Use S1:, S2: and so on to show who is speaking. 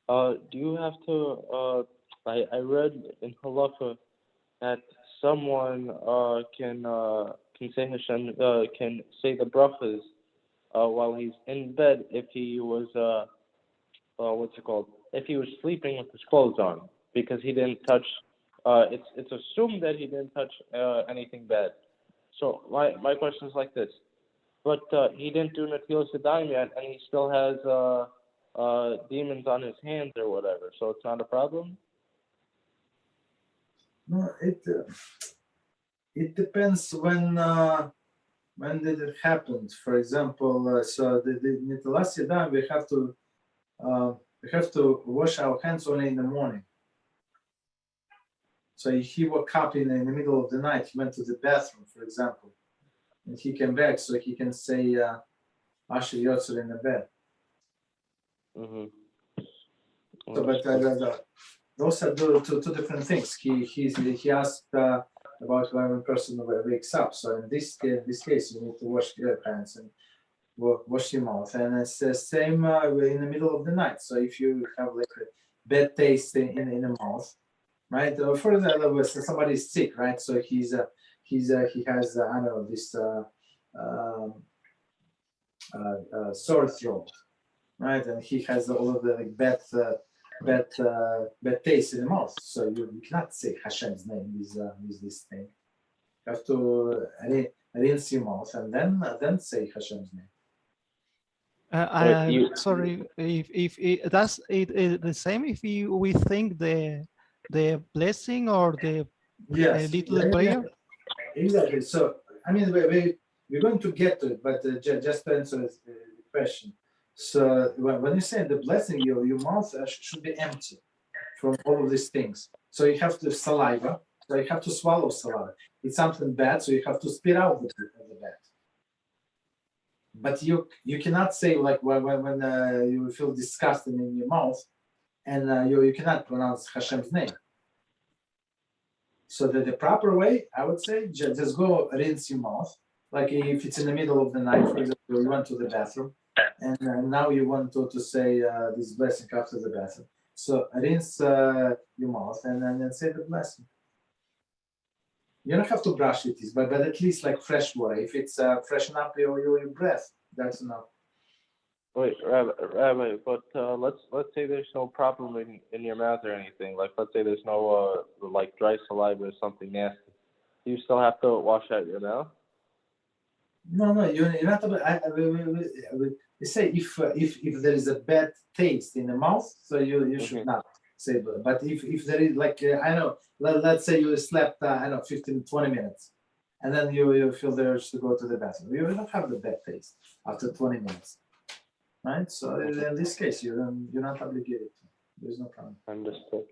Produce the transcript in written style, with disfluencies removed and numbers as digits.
S1: Do you have to? I read in Halacha that someone can say Hashem can say the Brachos while he's in bed if he was what's it called? If he was sleeping with his clothes on because he didn't touch. It's assumed that he didn't touch anything bad. So my question is like this: but he didn't do Netilat Yadayim yet, and he still has demons on his hands or whatever. So it's not a problem.
S2: No, it depends when did it happen. For example, so the Netilat Yadayim we have to wash our hands only in the morning. So if he woke up in the middle of the night, he went to the bathroom, for example, and he came back, so he can say Asher Yotzer in the bed.
S1: Mm-hmm.
S2: So, but those are two different things. He asked about when a person wakes up. So in this case, you need to wash your hands and wash your mouth, and it's the same in the middle of the night. So if you have like a bad taste in the mouth, right? For example, somebody's sick, right? So he has I don't know this sore throat, right? And he has all of the like, bad taste in the mouth. So you cannot say Hashem's name with this thing. You have to rinse your mouth and then say Hashem's name.
S3: I'm sorry if that's the same if we think the blessing or the little prayer.
S2: Exactly. So I mean we're going to get to it, but just to answer the question. So when you say the blessing, your mouth should be empty from all of these things. So you have to saliva. So you have to swallow saliva. It's something bad, so you have to spit out the bad. But you cannot say like when you feel disgusting in your mouth, and you cannot pronounce Hashem's name. So the proper way, I would say, just go rinse your mouth. Like if it's in the middle of the night, for example, you went to the bathroom, and now you want to say this blessing after the bathroom. So rinse your mouth and then say the blessing. You don't have to brush your teeth, but at least like fresh water. If it's freshen up your breath, that's enough.
S1: Wait, Rabbi, but let's say there's no problem in your mouth or anything. Like let's say there's no like dry saliva or something nasty. Do you still have to wash out your mouth?
S2: No, you're not. We say if there is a bad taste in the mouth, so you should not say. But if there is like I know, let's say you slept 15-20 minutes, and then you feel the urge to go to the bathroom, you don't have the bad taste after 20 minutes, right? So in this case, you're not obligated to. There's no problem.
S1: Understood.